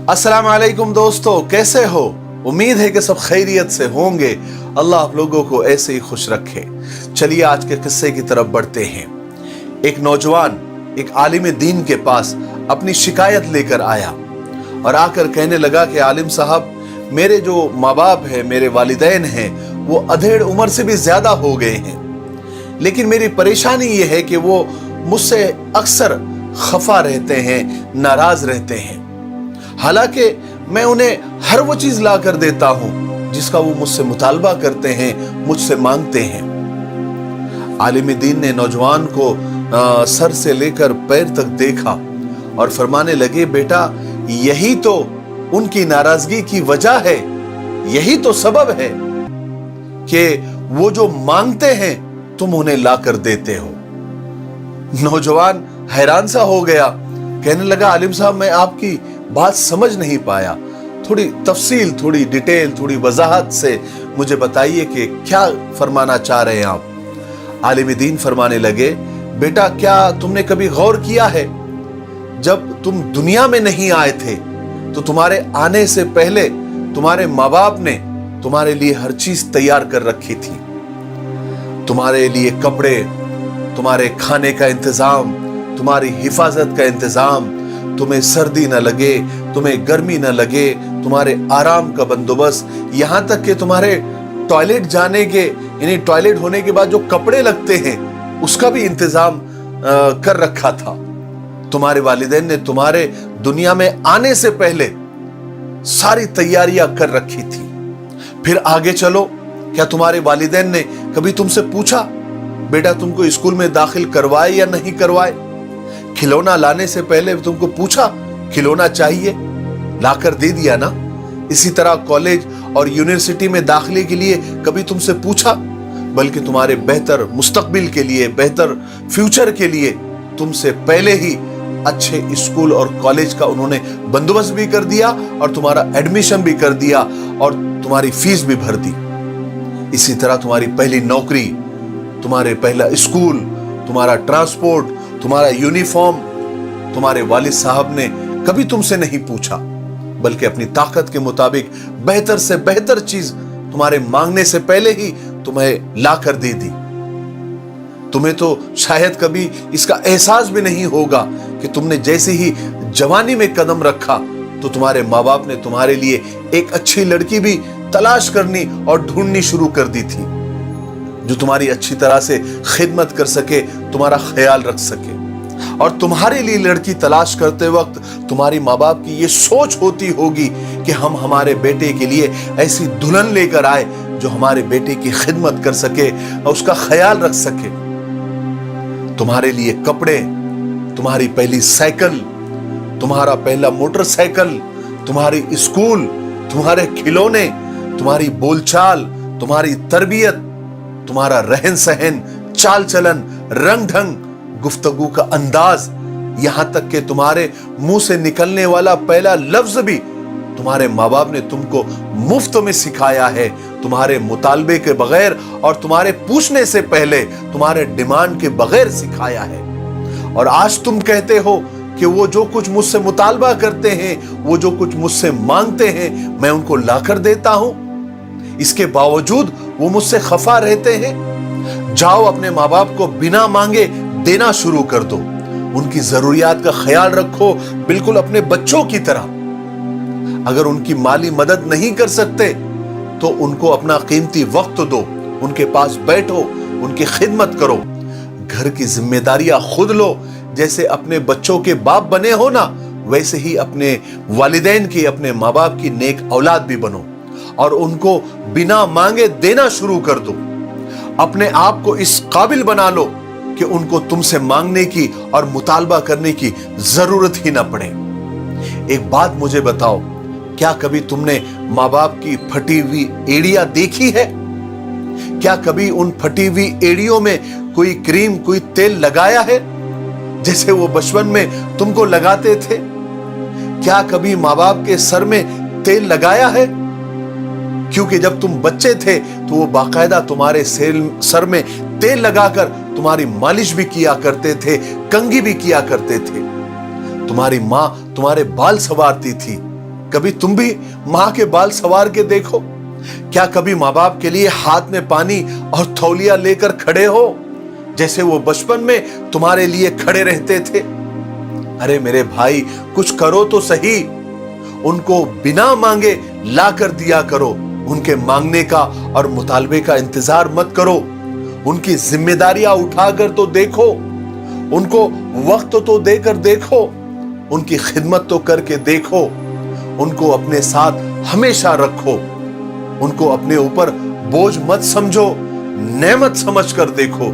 अस्सलाम वालेकुम दोस्तों, कैसे हो? उम्मीद है कि सब खैरियत से होंगे। अल्लाह आप लोगों को ऐसे ही खुश रखे। चलिए आज के किस्से की तरफ बढ़ते हैं। एक नौजवान एक आलिम दीन के पास अपनी शिकायत लेकर आया और आकर कहने लगा कि आलिम साहब, मेरे जो माँ बाप है, मेरे वालिदैन हैं, वो अधेड़ उम्र से भी ज्यादा हो गए हैं, लेकिन मेरी परेशानी ये है कि वो मुझसे अक्सर खफा रहते हैं, नाराज रहते हैं। हालांकि मैं उन्हें हर वो चीज ला कर देता हूं जिसका वो मुझसे मुतालबा करते हैं, मुझसे मांगते हैं। आलिम दीन ने नौजवान को सर से लेकर पैर तक देखा और फरमाने लगे, बेटा, यही तो उनकी नाराजगी की वजह है, यही तो सबब है कि वो जो मांगते हैं तुम उन्हें ला कर देते हो। नौजवान हैरान सा हो गया, कहने लगा, आलिम साहब, मैं आपकी बात समझ नहीं पाया, थोड़ी तफसील, थोड़ी डिटेल, थोड़ी वजाहत से मुझे बताइए कि क्या फरमाना चाह रहे हैं आप। आलिम दीन फरमाने लगे, बेटा, क्या तुमने कभी गौर किया है, जब तुम दुनिया में नहीं आए थे तो तुम्हारे आने से पहले तुम्हारे माँ बाप ने तुम्हारे लिए हर चीज तैयार कर रखी थी। तुम्हारे लिए कपड़े, तुम्हारे खाने का इंतजाम, तुम्हारी हिफाजत का इंतजाम, तुम्हें सर्दी न लगे, तुम्हें गर्मी न लगे, तुम्हारे आराम का बंदोबस्त, यहां तक कि तुम्हारे टॉयलेट जाने के, यानी टॉयलेट होने के बाद जो कपड़े लगते हैं उसका भी इंतजाम कर रखा था। तुम्हारे वालिदैन ने तुम्हारे दुनिया में आने से पहले सारी तैयारियां कर रखी थी। फिर आगे चलो, क्या तुम्हारे वालिदैन ने कभी तुमसे पूछा, बेटा, तुमको स्कूल में दाखिल करवाए या नहीं करवाए? खिलौना लाने से पहले तुमको पूछा, खिलौना चाहिए, लाकर दे दिया ना? इसी तरह कॉलेज और यूनिवर्सिटी में दाखिले के लिए कभी तुमसे पूछा? बल्कि तुम्हारे बेहतर मुस्तकबिल के लिए, बेहतर फ्यूचर के लिए तुमसे पहले ही अच्छे स्कूल और कॉलेज का उन्होंने बंदोबस्त भी कर दिया और तुम्हारा एडमिशन भी कर दिया और तुम्हारी फीस भी भर दी। इसी तरह तुम्हारी पहली नौकरी, तुम्हारे पहला स्कूल, तुम्हारा ट्रांसपोर्ट, तुम्हारा यूनिफॉर्म, तुम्हारे वालिद साहब ने कभी तुमसे नहीं पूछा, बल्कि अपनी ताकत के मुताबिक बेहतर से बेहतर चीज तुम्हारे मांगने से पहले ही तुम्हें लाकर दे दी। तुम्हें तो शायद कभी इसका एहसास भी नहीं होगा कि तुमने जैसे ही जवानी में कदम रखा तो तुम्हारे माँ बाप ने तुम्हारे लिए एक अच्छी लड़की भी तलाश करनी और ढूंढनी शुरू कर दी थी, जो तुम्हारी अच्छी तरह से खिदमत कर सके, तुम्हारा ख्याल रख सके। और तुम्हारे लिए लड़की तलाश करते वक्त तुम्हारी माँ बाप की ये सोच होती होगी कि हम हमारे बेटे के लिए ऐसी दुल्हन लेकर आए जो हमारे बेटे की खिदमत कर सके और उसका ख्याल रख सके। तुम्हारे लिए कपड़े, तुम्हारी पहली साइकिल, तुम्हारा पहला मोटरसाइकिल, तुम्हारी स्कूल, तुम्हारे खिलौने, तुम्हारी बोलचाल, तुम्हारी तरबियत, तुम्हारा रहन सहन, चाल चलन, रंग ढंग, गुफ्तगू का अंदाज, यहां तक कि तुम्हारे मुंह से निकलने वाला पहला लफ्ज भी तुम्हारे माँ बाप ने तुमको मुफ्त में सिखाया है, तुम्हारे मुतालबे के बगैर और तुम्हारे पूछने से पहले, तुम्हारे डिमांड के बगैर सिखाया है। और आज तुम कहते हो कि वो जो कुछ मुझसे मुतालबा करते हैं, वो जो कुछ मुझसे मांगते हैं, मैं उनको लाकर देता हूं। इसके बावजूद वो मुझसे खफा रहते हैं। जाओ, अपने माँ बाप को बिना मांगे देना शुरू कर दो, उनकी जरूरियात का ख्याल रखो, बिल्कुल अपने बच्चों की तरह। अगर उनकी माली मदद नहीं कर सकते तो उनको अपना कीमती वक्त दो, उनके पास बैठो, उनकी खिदमत करो, घर की जिम्मेदारियां खुद लो। जैसे अपने बच्चों के बाप बने हो ना, वैसे ही अपने वालिदैन की, अपने माँ बाप की नेक औलाद भी बनो और उनको बिना मांगे देना शुरू कर दो। अपने आप को इस काबिल बना लो कि उनको तुमसे मांगने की और मुतालबा करने की जरूरत ही ना पड़े। एक बात मुझे बताओ, क्या कभी तुमने माँ बाप की फटी हुई एड़ियां देखी है? क्या कभी उन फटी हुई एड़ियों में कोई क्रीम, कोई तेल लगाया है जैसे वो बचपन में तुमको लगाते थे? क्या कभी माँ बाप के सर में तेल लगाया है? क्योंकि जब तुम बच्चे थे तो वो बाकायदा तुम्हारे सर में तेल लगाकर तुम्हारी मालिश भी किया करते थे, कंघी भी किया करते थे। तुम्हारी माँ तुम्हारे बाल संवारती थी, कभी तुम भी माँ के बाल सवार के देखो। क्या कभी माँ बाप के लिए हाथ में पानी और तौलिया लेकर खड़े हो, जैसे वो बचपन में तुम्हारे लिए खड़े रहते थे? अरे मेरे भाई, कुछ करो तो सही। उनको बिना मांगे ला कर दिया करो। उनके मांगने का और मुतालबे का इंतजार मत करो। उनकी जिम्मेदारियां उठाकर तो देखो, उनको वक्त तो देकर देखो, उनकी खिदमत तो करके देखो, उनको अपने साथ हमेशा रखो। उनको अपने ऊपर बोझ मत समझो, नेमत समझ कर देखो।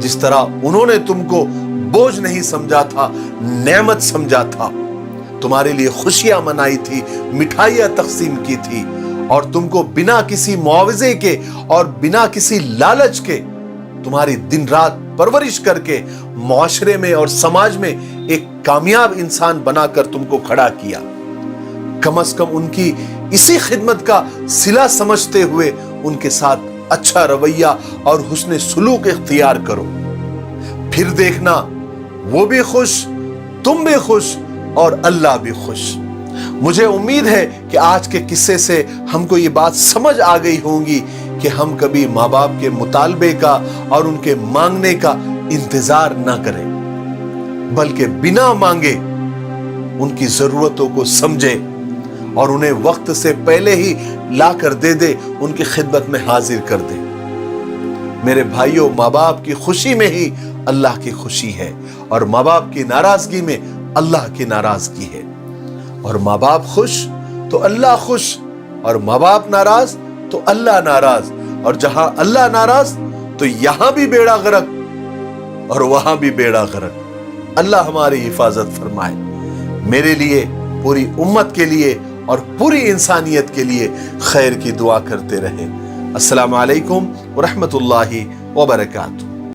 जिस तरह उन्होंने तुमको बोझ नहीं समझा था, नेमत समझा था। तुम्हारे लिए खुशियां मनाई थी, मिठाइयां तकसीम की थी, और तुमको बिना किसी मुआवजे के और बिना किसी लालच के तुम्हारी दिन रात परवरिश करके मुआशरे में और समाज में एक कामयाब इंसान बनाकर तुमको खड़ा किया। कम से कम उनकी इसी खिदमत का सिला समझते हुए उनके साथ अच्छा रवैया और हुस्न सुलूक इख्तियार करो। फिर देखना, वो भी खुश, तुम भी खुश और अल्लाह भी खुश। मुझे उम्मीद है कि आज के किस्से से हमको ये बात समझ आ गई होगी कि हम कभी माँ बाप के मुतालबे का और उनके मांगने का इंतजार ना करें, बल्कि बिना मांगे उनकी जरूरतों को समझे और उन्हें वक्त से पहले ही ला कर दे दे, उनकी खिदमत में हाजिर कर दे। मेरे भाइयों, माँ बाप की खुशी में ही अल्लाह की खुशी है, और माँ बाप की नाराजगी में अल्लाह की नाराजगी है। और माँ बाप खुश तो अल्लाह खुश, और माँ बाप नाराज तो अल्लाह नाराज, और जहां अल्लाह नाराज तो यहां भी बेड़ा गर्क और वहां भी बेड़ा गर्क। अल्लाह हमारी हिफाजत फरमाए। मेरे लिए, पूरी उम्मत के लिए और पूरी इंसानियत के लिए खैर की दुआ करते रहे। अस्सलामु अलैकुम व रहमतुल्लाहि व बरकातुहू।